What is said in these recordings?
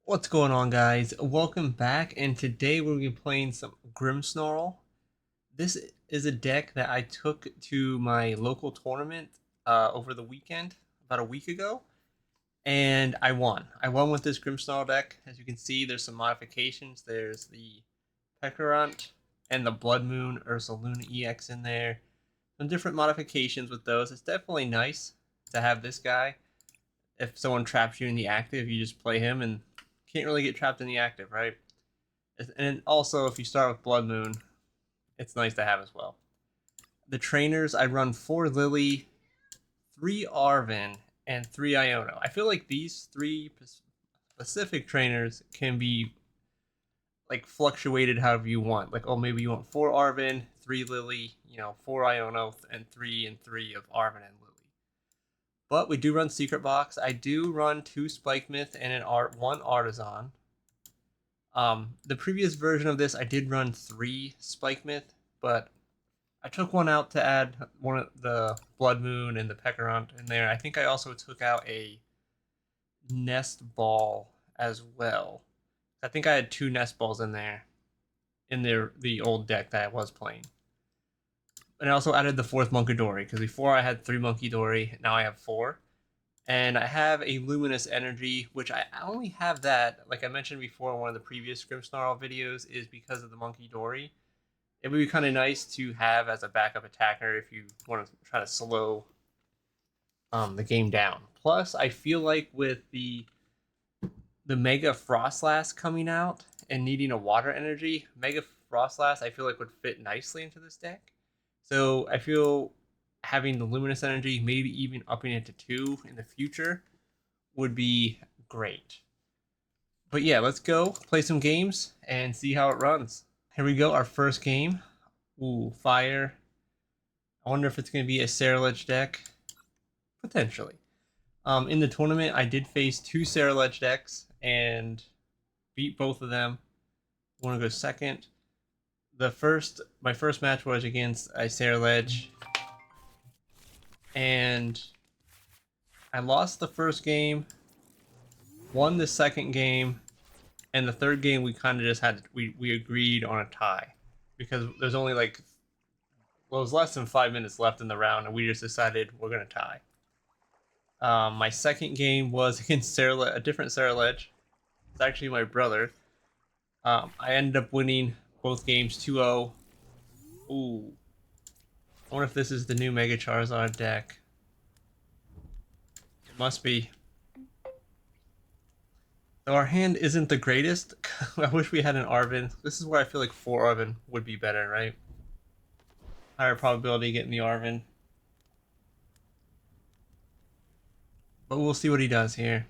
What's going on, guys? Welcome back, and today we're going to be playing some Grimmsnarl. This is a deck that I took to my local tournament over the weekend, about a week ago, and I won. I won with this Grimmsnarl deck. As you can see, there's some modifications. There's the Pecharunt and the Bloodmoon Ursaluna EX in there. Some different modifications with those. It's definitely nice to have this guy. If someone traps you in the active, you just play him and can't really get trapped in the active, right? And also, if you start with Blood Moon, it's nice to have as well. The trainers, I run 4 Lillie, 3 Arven, and 3 Iono. I feel like these 3 specific trainers can be like fluctuated however you want. Like, oh, maybe you want 4 Arven, 3 Lillie, 4 Iono, and 3 of Arven and Lillie. But we do run Secret Box. I do run 2 Spikemuth and one Artisan. The previous version of this, I did run 3 Spikemuth, but I took one out to add one of the Blood Moon and the Pecharunt in there. I think I also took out a Nest Ball as well. I think I had 2 Nest Balls in there in the old deck that I was playing. And I also added the 4th Munkidori, because before I had 3 Munkidori, now I have 4. And I have a Luminous Energy, which I only have that, like I mentioned before in one of the previous Grimmsnarl videos, is because of the Munkidori. It would be kind of nice to have as a backup attacker if you want to try to slow the game down. Plus, I feel like with the Mega Froslass coming out and needing a water energy, Mega Froslass I feel like would fit nicely into this deck. So I feel having the Luminous Energy, maybe even upping it to 2 in the future, would be great. But yeah, let's go play some games and see how it runs. Here we go, our first game. Ooh, fire. I wonder if it's going to be a Ceruledge deck. Potentially. In the tournament, I did face 2 Ceruledge decks and beat both of them. I want to go second. My first match was against a Ceruledge, and I lost the first game, won the second game, and the third game we kind of just had we agreed on a tie because there's only like it was less than 5 minutes left in the round, and we just decided we're gonna tie. My second game was against a different Ceruledge. It's actually my brother. I ended up winning both games 2-0. Ooh. I wonder if this is the new Mega Charizard deck. It must be. Though our hand isn't the greatest, I wish we had an Arven. This is where I feel like 4 Arven would be better, right? Higher probability of getting the Arven. But we'll see what he does here.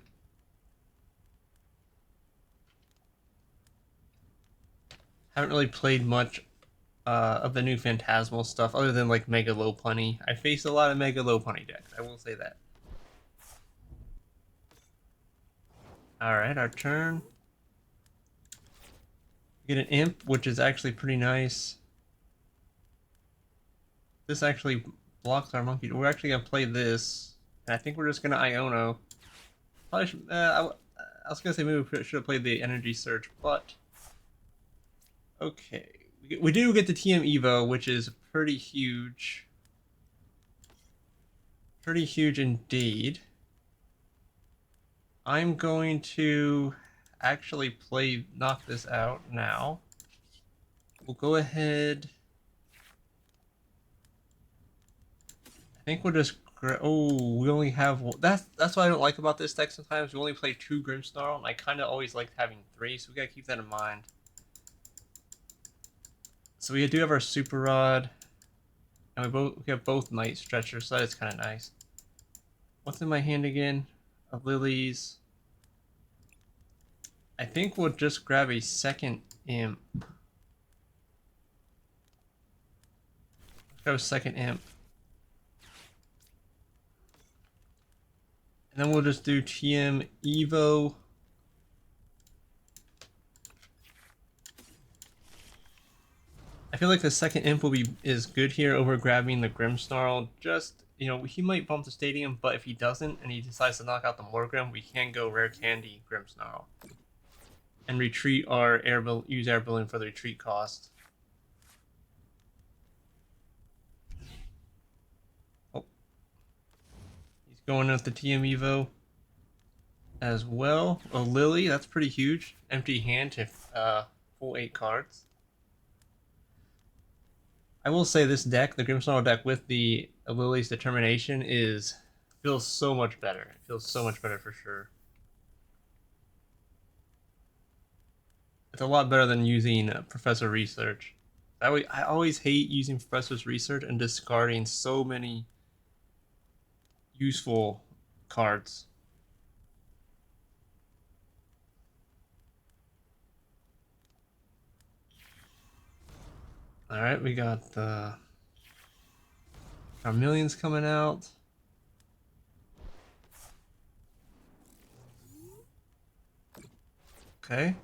Haven't really played much of the new Phantasmal stuff other than like Mega Lopunny. I faced a lot of Mega Lopunny decks, I will say that. Alright, our turn. We get an Imp, which is actually pretty nice. This actually blocks our Monkey. We're actually going to play this. And I think we're just going to Iono. Probably should, I was going to say maybe we should have played the Energy Search, but... Okay. We do get the TM Evo, which is pretty huge. Pretty huge indeed. I'm going to actually knock this out now. We'll go ahead. I think we'll just. Oh, we only have. That's what I don't like about this deck sometimes. We only play 2 Grimmsnarl, and I kind of always liked having 3, so we gotta keep that in mind. So we do have our Super Rod, and we have both Night Stretchers, so that is kind of nice. What's in my hand again? Of Lilies. I think we'll just grab a second Imp. Grab a second Imp. And then we'll just do TM Evo. I feel like the second Imp is good here over grabbing the Grimmsnarl. Just, he might bump the Stadium, but if he doesn't and he decides to knock out the Morgrem, we can go Rare Candy Grimmsnarl. and retreat use air balloon for the retreat cost. Oh, he's going with the TM Evo as well. A Lillie, that's pretty huge. Empty hand to full 8 cards. I will say this deck, the Grimm Snorl deck with the Lillie's Determination, feels so much better. It feels so much better for sure. It's a lot better than using Professor Research. I always hate using Professor's Research and discarding so many useful cards. Alright, we got our millions coming out. Okay.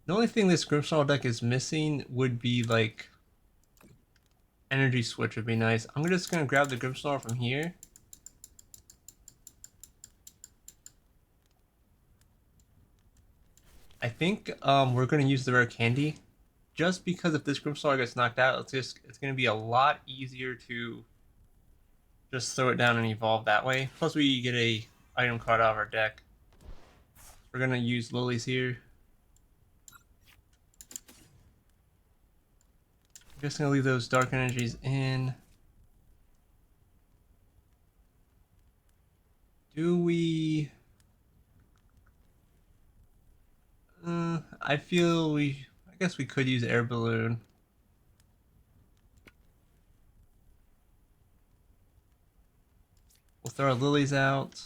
The only thing this Grimmsnarl deck is missing would be like Energy Switch would be nice. I'm just gonna grab the Grimmsnarl from here. I think we're gonna use the rare candy, just because if this Grimmsnarl gets knocked out, it's gonna be a lot easier to just throw it down and evolve that way. Plus we get a item card out of our deck. We're gonna use Lilies here. I'm just gonna leave those dark energies in. Do we? I feel I guess we could use air balloon. We'll throw our Lilies out.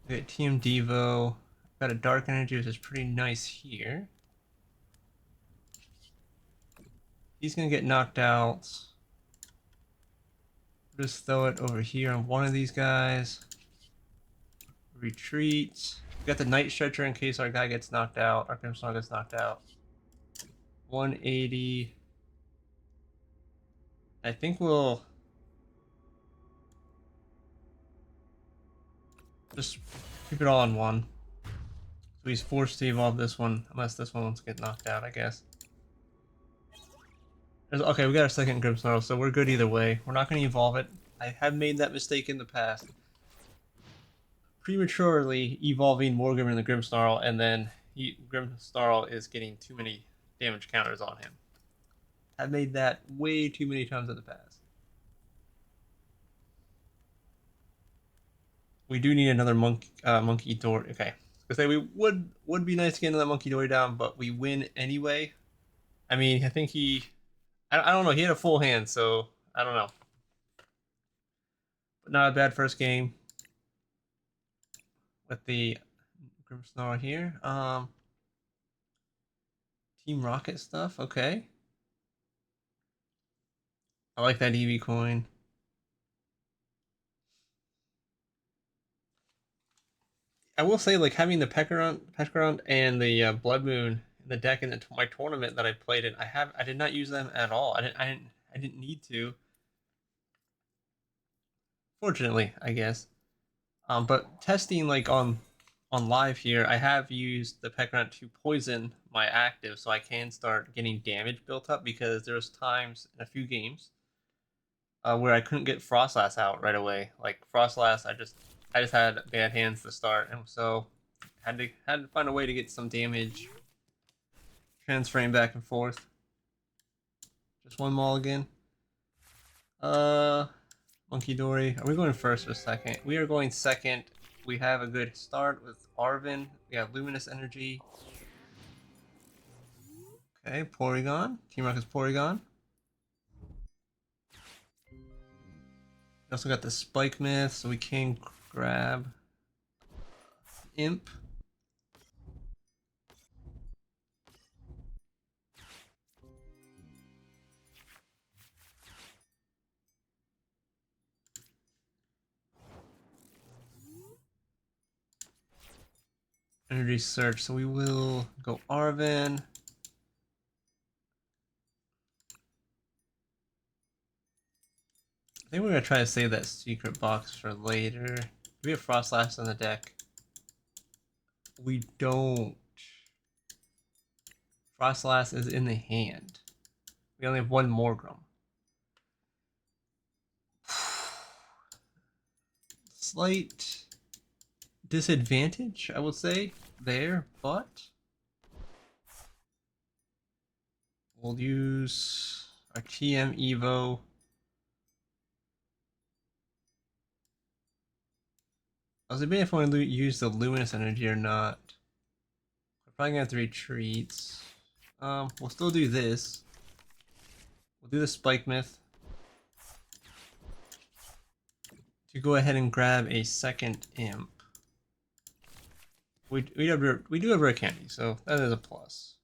We got TM Devo. Got a dark energy, which is pretty nice here. He's gonna get knocked out. Just throw it over here on one of these guys. Retreat. We got the Night Stretcher in case our guy gets knocked out. Our Grimmsnarl gets knocked out. 180. I think we'll just keep it all on one. So he's forced to evolve this one, unless this one wants to get knocked out, I guess. Okay, we got our second Grimmsnarl, so we're good either way. We're not going to evolve it. I have made that mistake in the past. Prematurely evolving Morgrem in the Grimmsnarl, and then Grimmsnarl is getting too many damage counters on him. I've made that way too many times in the past. We do need another Munkidori. Okay, I say we would be nice to get another Munkidori down, but we win anyway. I mean, I think I don't know. He had a full hand, so I don't know. But not a bad first game with the Grimmsnarl here. Team Rocket stuff. Okay. I like that EV coin. I will say, like, having the Pecharunt and the Bloodmoon in the deck in my tournament that I played in, I did not use them at all. I didn't need to. Fortunately, I guess. But testing like on live here, I have used the Pecharunt to poison my active, so I can start getting damage built up because there's times in a few games where I couldn't get Froslass out right away. Like Froslass, I just had bad hands to start, and so had to find a way to get some damage transferring back and forth. Just one mulligan. Munkidori. Are we going first or second? We are going second. We have a good start with Arven. We have Luminous Energy. Okay, Porygon. Team Rocket's Porygon. We also got the Spikemuth, so we can grab Imp. Energy Search, so we will go Arven. I think we're gonna try to save that secret box for later. Do we have Froslass on the deck? We don't. Froslass is in the hand. We only have one Morgrem. Slight disadvantage, I would say, there, but we'll use our TM Evo. I was debating if I want to use the Luminous Energy or not. We're probably gonna have to retreat. We'll still do this. We'll do the Spikemuth to go ahead and grab a second Imp. We do have rare candy, so that is a plus.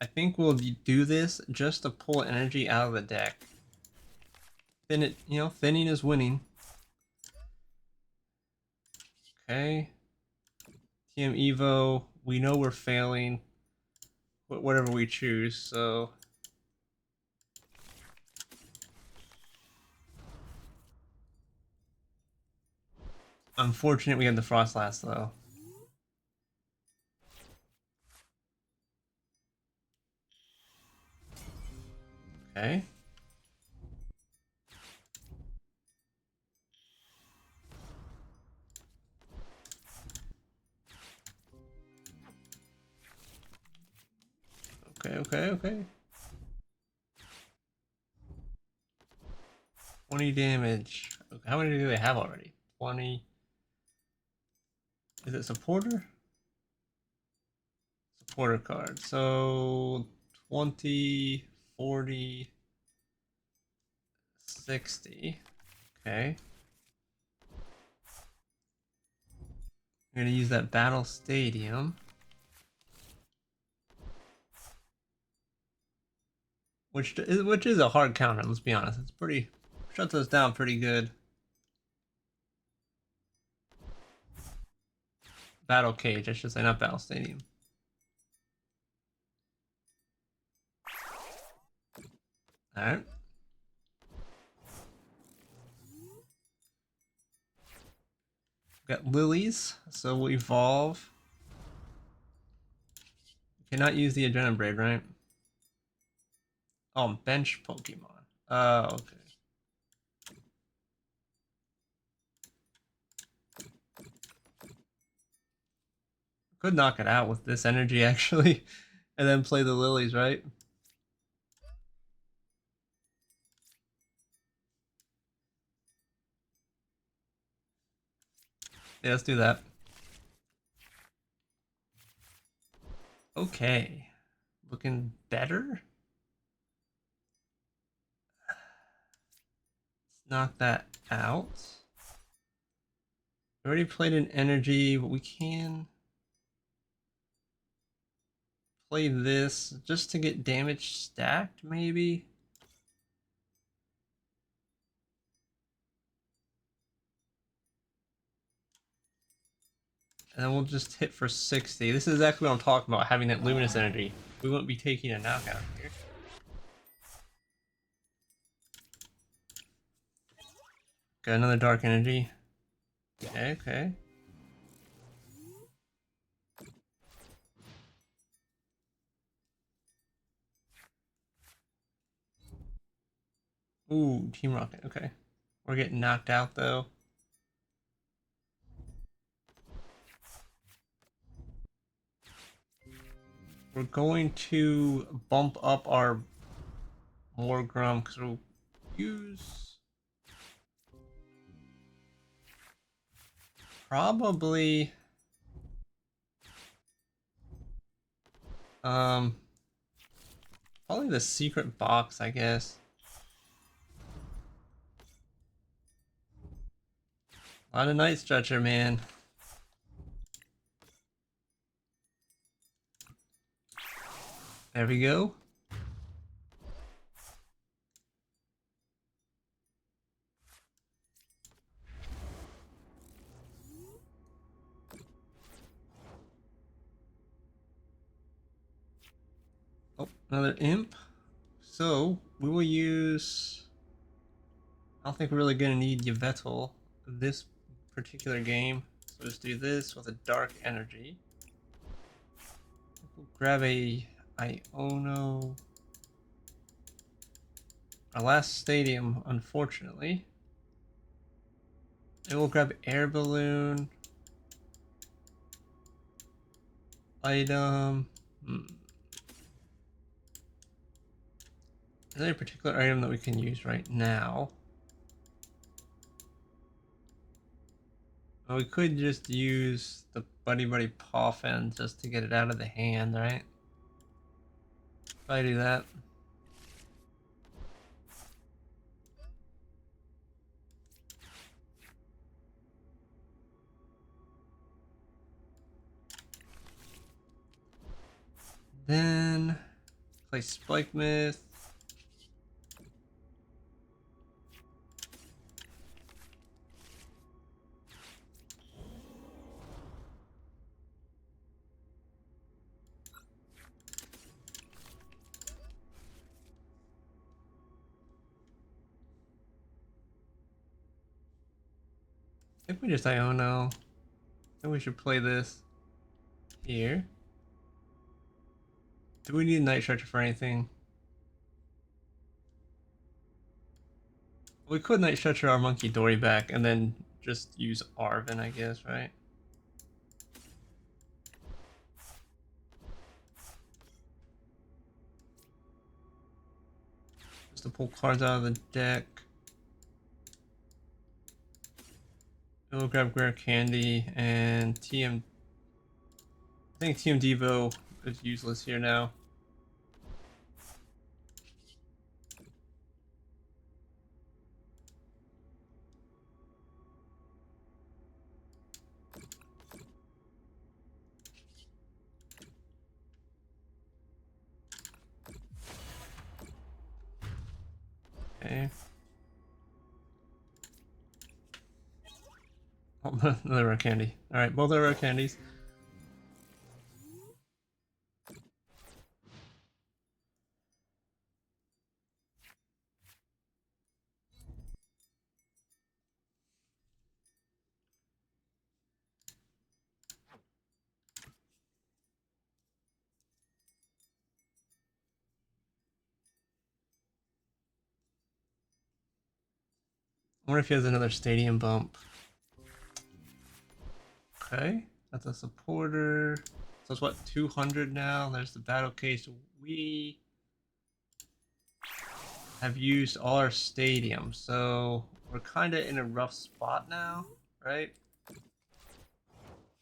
I think we'll do this just to pull energy out of the deck. Thin it, you know, thinning is winning. Okay. TM Evo, we know we're failing whatever we choose, so unfortunate we had the Froslass though. Okay. Okay. 20 damage. Okay, how many do they have already? 20. Is it supporter? Supporter card. So 20, 40, 60. Okay. I'm gonna use that Battle Stadium. Which is a hard counter, let's be honest. It's pretty, shuts us down pretty good. Battle Cage, I should say, not Battle Stadium. Alright. Got Lilies, so we'll evolve. Cannot use the Adrenaline Braid, right? Oh, bench Pokemon. Okay. Could knock it out with this energy, actually. And then play the Lilies, right? Yeah, let's do that. Okay. Looking better? Let's knock that out. We already played an energy, but we can play this just to get damage stacked, maybe? And then we'll just hit for 60. This is exactly what I'm talking about, having that luminous energy. We won't be taking a knockout here. Got another dark energy. Okay. Ooh, Team Rocket, okay. We're getting knocked out though. We're going to bump up our Morgrem because we'll use probably probably the secret box, I guess. A lot of Night Stretcher, man. There we go. Oh, another imp. So we will use. I don't think we're really gonna need Yveltal this particular game. So just do this with a dark energy. We'll grab a Iono. Our last stadium, unfortunately. And we'll grab Air Balloon. Item. Is there a particular item that we can use right now? Well, we could just use the Buddy Buddy Poffin just to get it out of the hand, right? If I do that. Then play Spikemuth. I think we just Iono. I think we should play this here. Do we need a Night Stretcher for anything? We could Night Stretcher our Munkidori back and then just use Arven, I guess, right? Just to pull cards out of the deck. We'll grab Rare Candy and TM. I think TM Devo is useless here now. Okay. Oh, another Rare Candy. Alright, both are Rare Candies. I wonder if he has another stadium bump. Okay, that's a supporter. So it's what, 200 now? There's the battle case. We have used all our stadiums, so we're kind of in a rough spot now, right?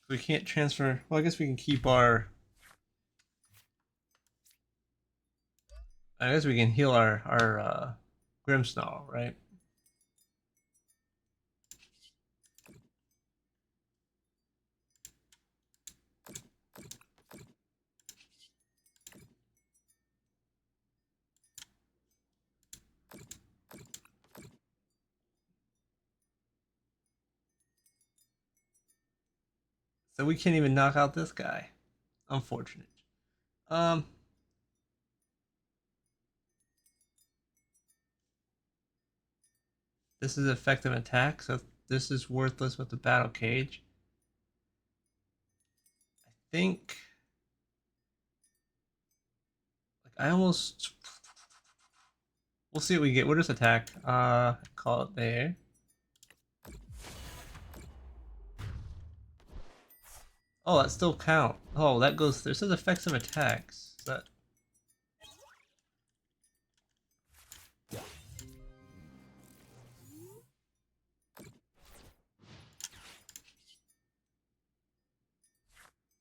We can't transfer. Well, I guess we can keep our. I guess we can heal our Grimm Snorl, right? So we can't even knock out this guy. Unfortunate. This is effective attack, so this is worthless with the battle cage. I think I almost. We'll see what we get. What is attack? Call it there. Oh, that still count. Oh, that goes. There says effects of attacks. That.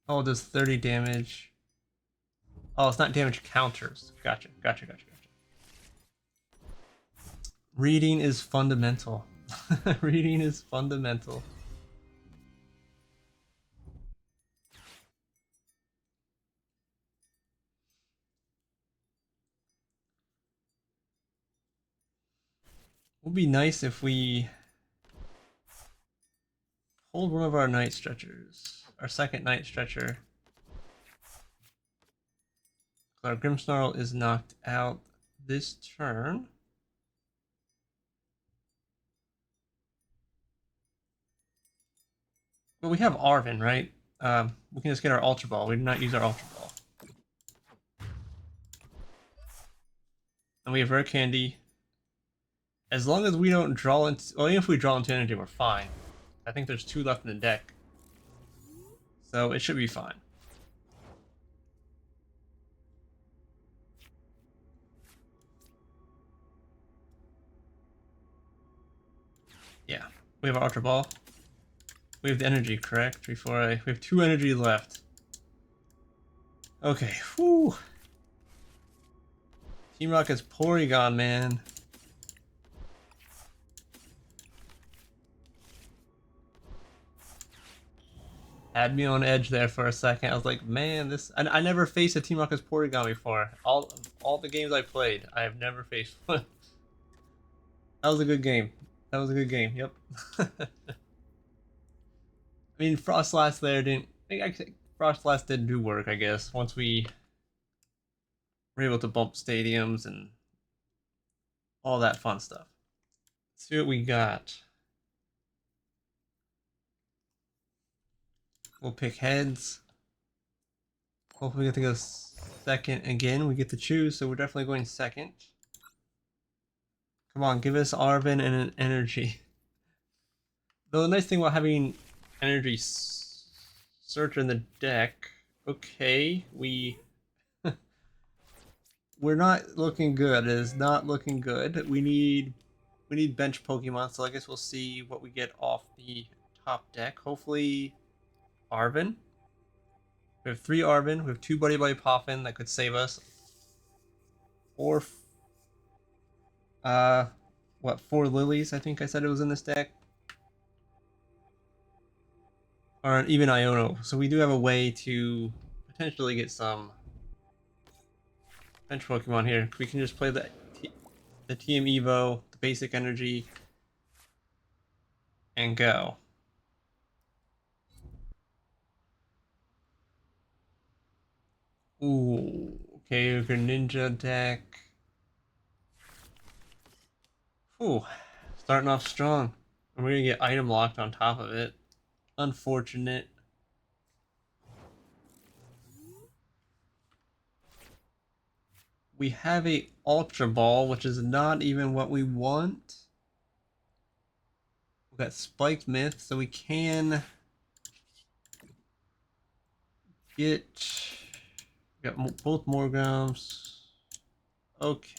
Oh, it does 30 damage. Oh, it's not damage counters. Gotcha. Reading is fundamental. Reading is fundamental. It would be nice if we hold one of our Night Stretchers. Our second Night Stretcher. Our Grimmsnarl is knocked out this turn. But we have Arven, right? We can just get our Ultra Ball. We did not use our Ultra Ball. And we have Rare Candy. As long as we don't draw into... Well, even if we draw into energy, we're fine. I think there's 2 left in the deck. So it should be fine. Yeah. We have our Ultra Ball. We have the energy, correct? We have 2 energy left. Okay, whew. Team Rocket's Porygon, man. Had me on edge there for a second. I was like, man, this... I never faced a Team Rocket's Porygon before. All the games I played, I have never faced one. That was a good game. That was a good game, yep. I mean, Froslass there didn't... Froslass did do work, I guess, once we were able to bump stadiums and all that fun stuff. Let's see what we got. We'll pick heads. Hopefully we get to go second again. We get to choose, so we're definitely going second. Come on, give us Arven and an energy. Though the nice thing about having Energy Search in the deck, okay, we're not looking good. It is not looking good. We need bench Pokemon, so I guess we'll see what we get off the top deck. Hopefully Arven. We have 3 Arven. We have 2 Buddy Buddy Poffin that could save us. Or 4 Lilies, I think I said it was in this deck. Or even Iono. So we do have a way to potentially get some bench Pokemon here. We can just play the TM Evo, the basic energy, and go. Ooh, okay, Greninja deck. Ooh, starting off strong. And we're gonna get item locked on top of it. Unfortunate. We have a Ultra Ball, which is not even what we want. We've got Spikemuth, so we can get... We got both Morgrems. Okay.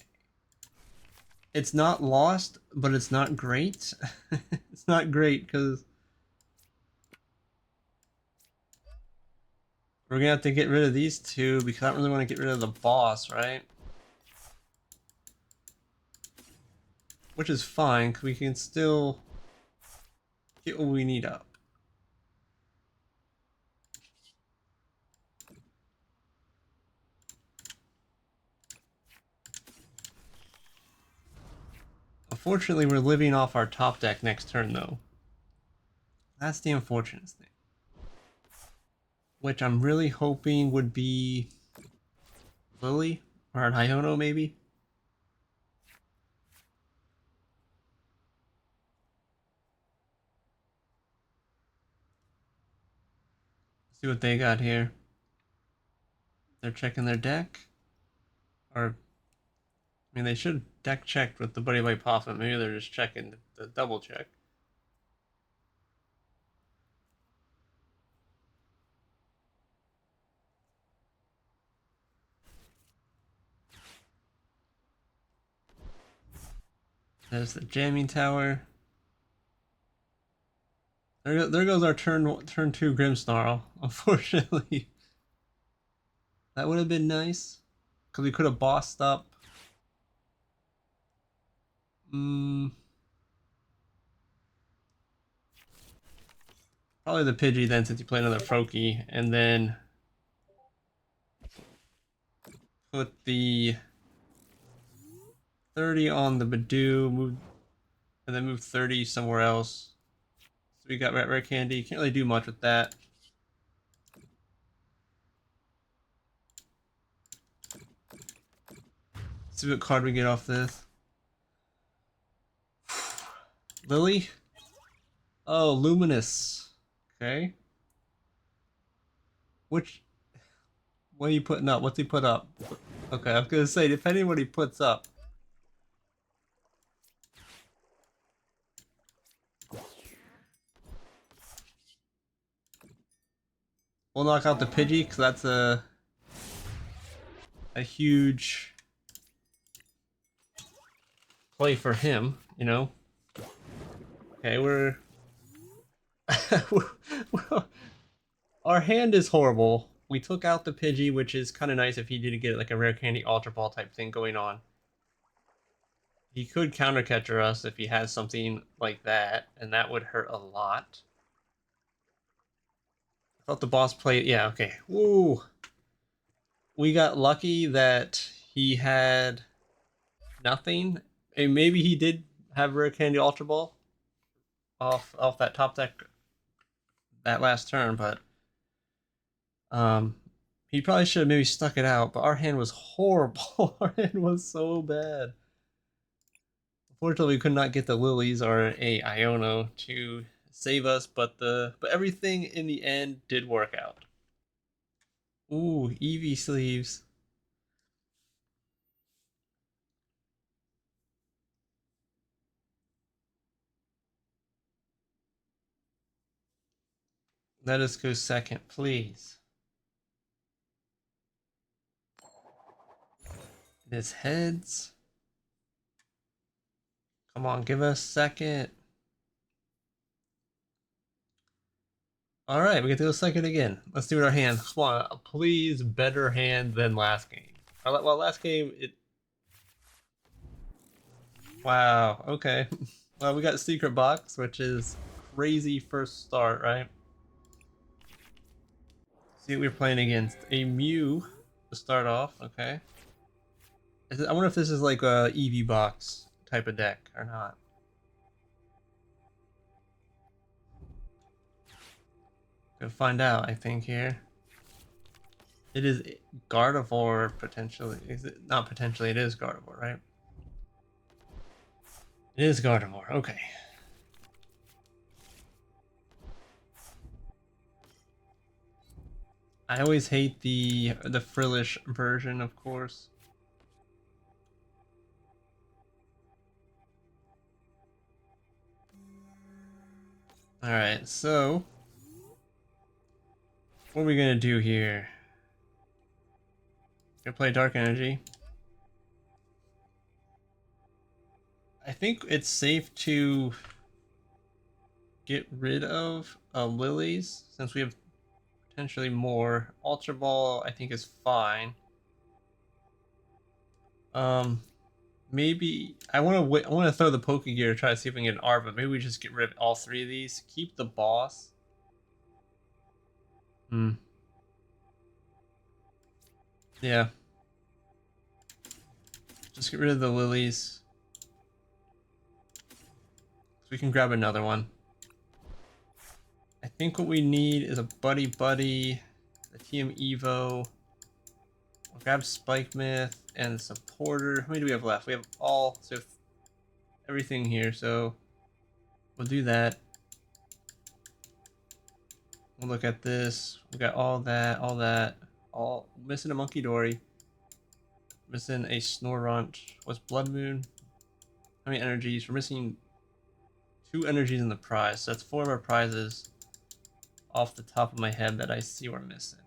It's not lost, but it's not great. It's not great because we're gonna have to get rid of these 2 because I don't really want to get rid of the boss, right? Which is fine, because we can still get what we need up. Unfortunately, we're living off our top deck next turn, though. That's the unfortunate thing. Which I'm really hoping would be Lillie or an Iono, maybe. See what they got here. They're checking their deck. Or, I mean, they should deck check with the Buddy Buddy Poffin. Maybe they're just checking the double check. There's the jamming tower. There goes our turn 2 Grimmsnarl. Unfortunately, that would have been nice because we could have bossed up. Probably the Pidgey then, since you play another Froakie, and then put the 30 on the Badoo, move, and then move 30 somewhere else. So we got Rare Candy. Can't really do much with that. Let's see what card we get off this. Lillie? Oh, Luminous. Okay. Which, what are you putting up? What's he put up? Okay, I was gonna say, depending on what he puts up. We'll knock out the Pidgey, because that's a huge play for him, you know? Okay, we're... Our hand is horrible. We took out the Pidgey, which is kind of nice if he didn't get like a rare candy Ultra Ball type thing going on. He could counter catcher us if he has something like that, and that would hurt a lot. I thought the boss played... Yeah, okay. Woo! We got lucky that he had nothing. And maybe he did have rare candy Ultra Ball off that top deck that last turn, but he probably should have maybe stuck it out. But our hand was horrible. Our hand was so bad. Unfortunately, we could not get the Lilies or a Iono to save us, but everything in the end did work out. Ooh, Eevee sleeves. Let us go second, please. It is heads. Come on, give us second. All right, we get to go second again. Let's see what our hand. Come on, please, better hand than last game. Well, last game it. Wow. Okay. Well, we got Secret Box, which is crazy first start, right? See what we're playing against. A Mew to start off. Okay. I wonder if this is like a EV box type of deck or not. Gonna find out, I think, here. It is Gardevoir, potentially. Is it not potentially? It is Gardevoir, right? It is Gardevoir. Okay. I always hate the frillish version, of course. All right, so what are we gonna do here? Gonna play Dark Energy. I think it's safe to get rid of Lilies since we have potentially more. Ultra Ball, I think, is fine. Maybe I want to wait. I want to throw the Pokégear to try to see if we can get an R, but maybe we just get rid of all three of these. Keep the boss. Hmm. Yeah. Just get rid of the Lilies. So we can grab another one. I think what we need is a Buddy Buddy, a TM Evo. We'll grab Spikemuth and Supporter. How many do we have left? We have all, so everything here, so we'll do that. We'll look at this. We got all that, all missing a Munkidori. Missing a Snorunt. What's Bloodmoon? How many energies? We're missing 2 energies in the prize, so that's 4 of our prizes off the top of my head that I see we're missing.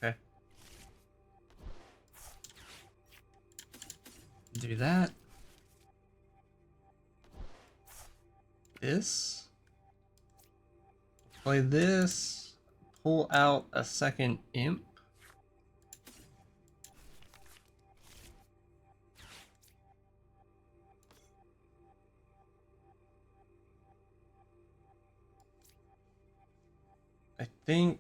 Okay. Do that. This. Play this. Pull out a second imp. I think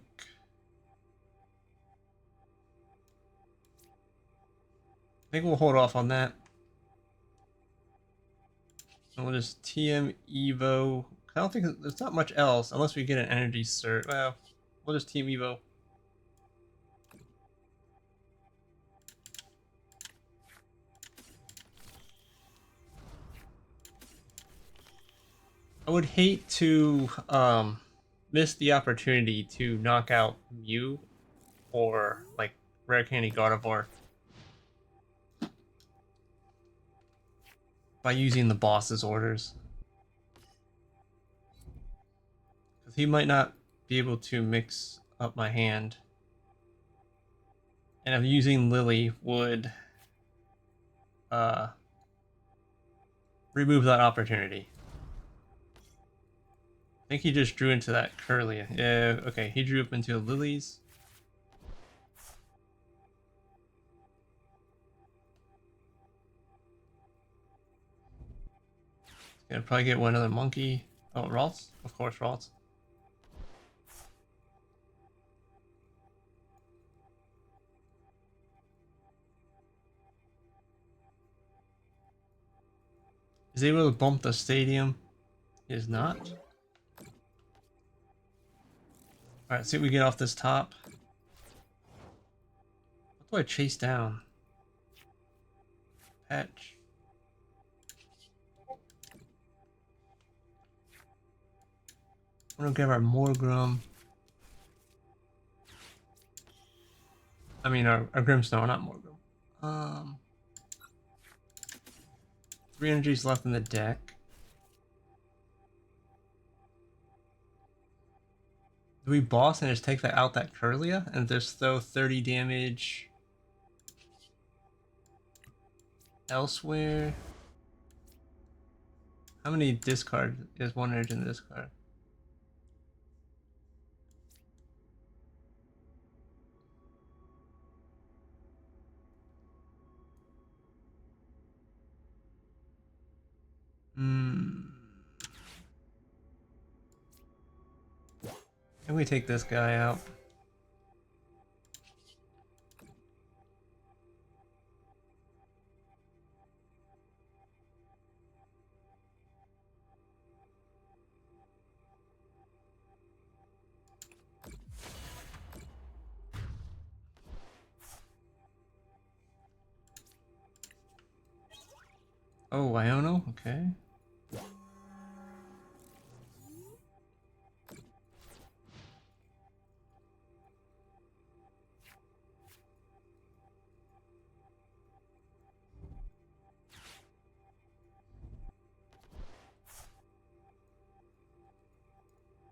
we'll hold off on that. And we'll just TM Evo. I don't think there's not much else unless we get an Energy Search. Well, we'll just TM Evo. I would hate to missed the opportunity to knock out Mew or like Rare Candy Gardevoir by using the boss's orders. Because he might not be able to mix up my hand. And if using Lillie would remove that opportunity. I think he just drew into that Curlia. Yeah, okay, he drew up into Lillie's. Gonna probably get one other monkey. Oh, Ralts? Of course, Ralts. Is he able to bump the stadium? He is not. Alright, see what we get off this top. What do I chase down? Patch. I'm gonna grab our Morgrem. I mean our Grimm Snorl, not Morgrem. 3 energies left in the deck. Do we boss and just take that out that Curlia and just throw 30 damage elsewhere? How many discard is 1 energy in the discard? Can we take this guy out? Oh, Iono? Okay.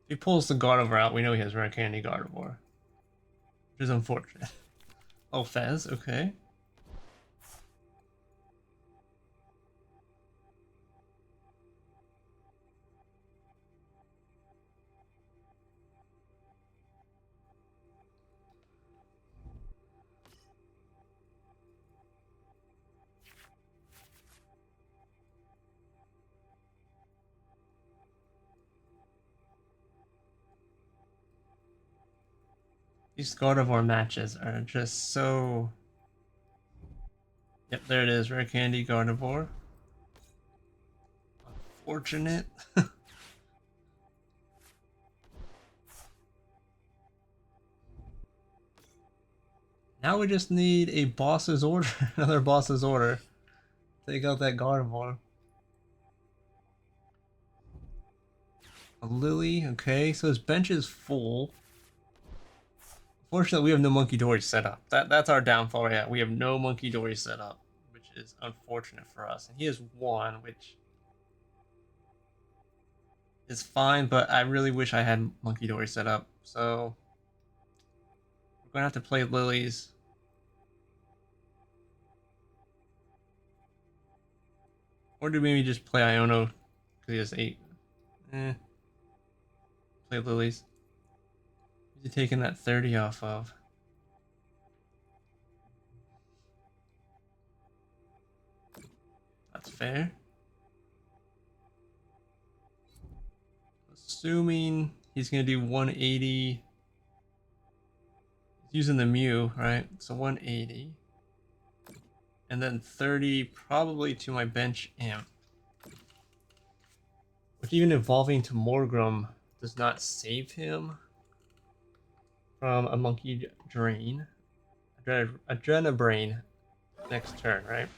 If he pulls the Gardevoir out, we know he has Rare Candy Gardevoir. Which is unfortunate. Oh, Fez, okay. These Gardevoir matches are just so... Yep, there it is. Rare Candy Gardevoir. Unfortunate. Now we just need a boss's order. Another boss's order. Take out that Gardevoir. A Lillie, okay. So his bench is full. Unfortunately, we have no Munkidori set up. That's our downfall right now. We have no Munkidori set up, which is unfortunate for us. And he has 1, which is fine, but I really wish I had Munkidori set up. So we're gonna have to play Lilies. Or do maybe just play Iono because he has 8. Play Lilies. Who's he taking that 30 off of? That's fair. Assuming he's gonna do 180. He's using the Mew, right? So 180. And then 30 probably to my bench Imp. Which even evolving to Morgrem does not save him from a Monkey Drain. Adrenabrain next turn, right?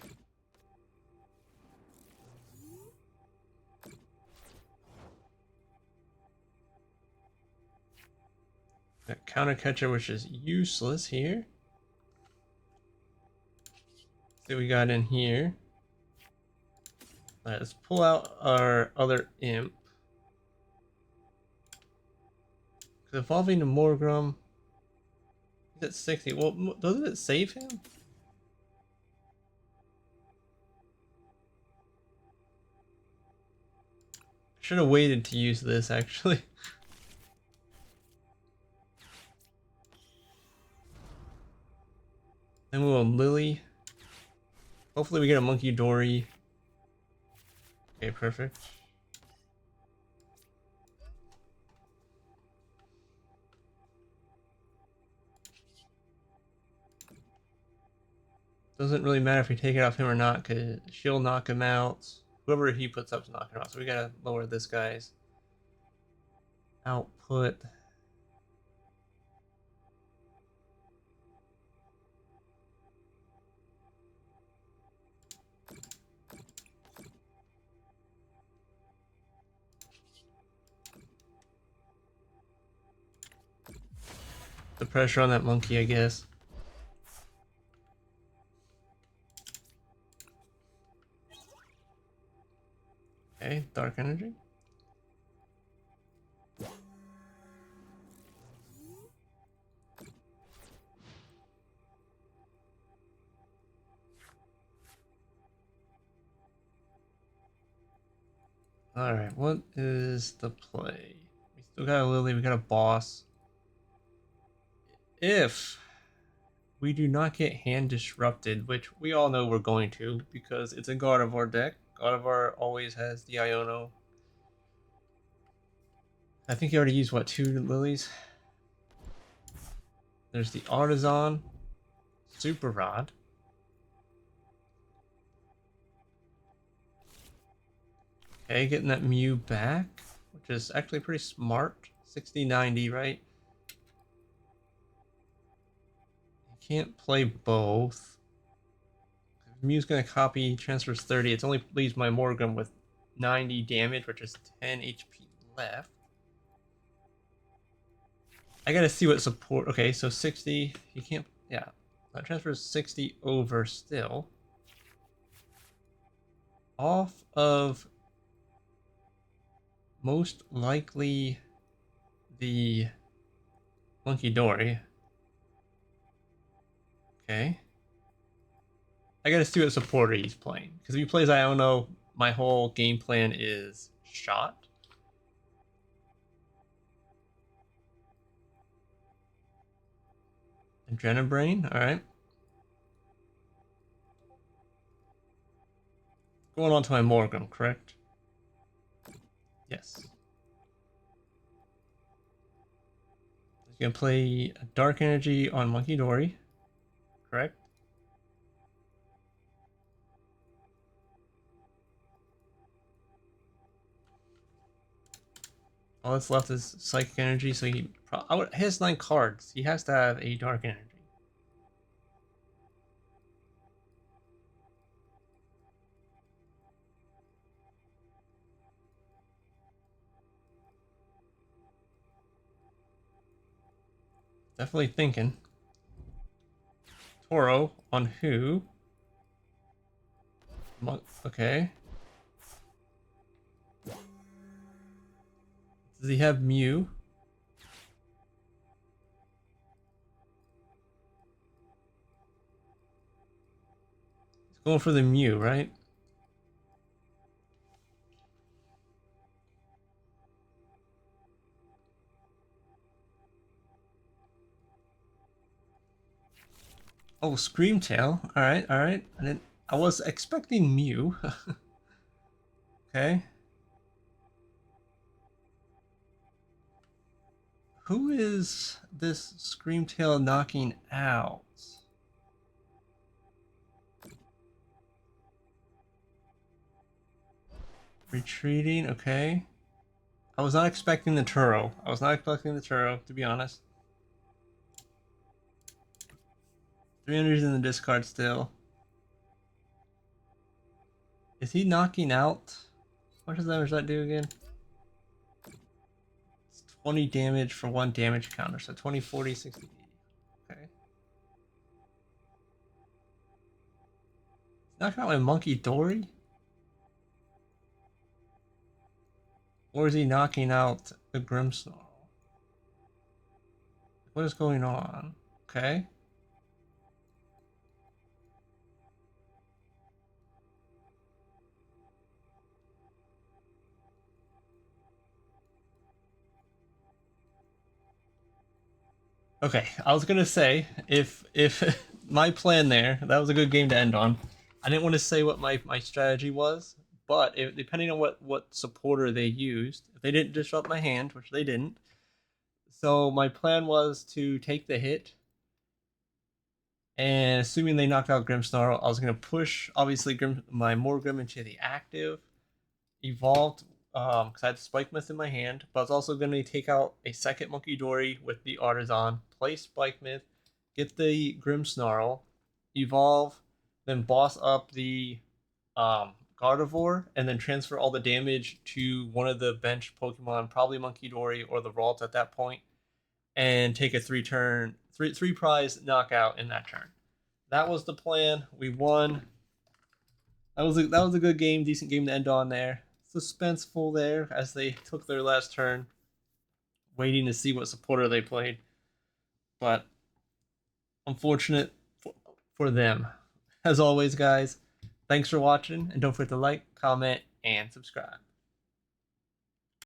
Got Counter Catcher, which is useless here. See what we got in here. Alright, let's pull out our other imp. Evolving to Morgrem. He's at 60. Well, doesn't it save him? Should have waited to use this actually. Then we'll Lillie. Hopefully we get a Munkidori. Okay, perfect. Doesn't really matter if we take it off him or not, because she'll knock him out. Whoever he puts up to knock him out. So we gotta lower this guy's output. The pressure on that monkey, I guess. Okay, Dark Energy. Alright, what is the play? We still got a Lillie, we got a boss. If we do not get hand disrupted, which we all know we're going to because it's a Gardevoir deck. Gardevoir always has the Iono. I think he already used, what, 2 Lilies? There's the Artisan, Super Rod. Okay, getting that Mew back, which is actually pretty smart. 60-90, right? You can't play both. Mew's gonna copy, transfers 30. It only leaves my Morgrem with 90 damage, which is 10 HP left. I gotta see what support. Okay, so 60. You can't. Yeah, that transfers 60 over still. Off of most likely the Munkidori. Okay. I gotta see what supporter he's playing. Because if he plays Iono, my whole game plan is shot. Adrenabrain, alright. Going on to my Morgrem, correct? Yes. He's gonna play a Dark Energy on Munkidori, correct? All that's left is Psychic Energy, so he has 9 cards. He has to have a Dark Energy. Definitely thinking. Toro on who? Okay. Does he have Mew? He's going for the Mew, right? Oh, Screamtail. Alright, alright. I was expecting Mew. Okay. Who is this Screamtail knocking out? Retreating, okay. I was not expecting the Turo. To be honest. 300's in the discard still. Is he knocking out? What does damage that do again? It's 20 damage for 1 damage counter. So 20, 40, 60, 80. Okay. Knock out my Munkidori? Or is he knocking out the Grimmsnarl? What is going on? Okay. Okay, I was gonna say if my plan there, that was a good game to end on. I didn't want to say what my strategy was, but depending on what supporter they used, if they didn't disrupt my hand, which they didn't, so my plan was to take the hit, and assuming they knocked out Grimmsnarl, I was gonna push obviously my Morgrem into the active, evolved because I had Spikemuth in my hand, but I was also going to take out a second Munkidori with the Artisan, play Spikemuth, get the Grimm Snorl, evolve, then boss up the Gardevoir, and then transfer all the damage to one of the bench Pokemon, probably Munkidori or the Ralt at that point, and take a three prize knockout in that turn. That was the plan. We won. That was a good game, decent game to end on there. Suspenseful there as they took their last turn, waiting to see what supporter they played. But unfortunate for them. As always, guys, thanks for watching, and don't forget to like, comment, and subscribe.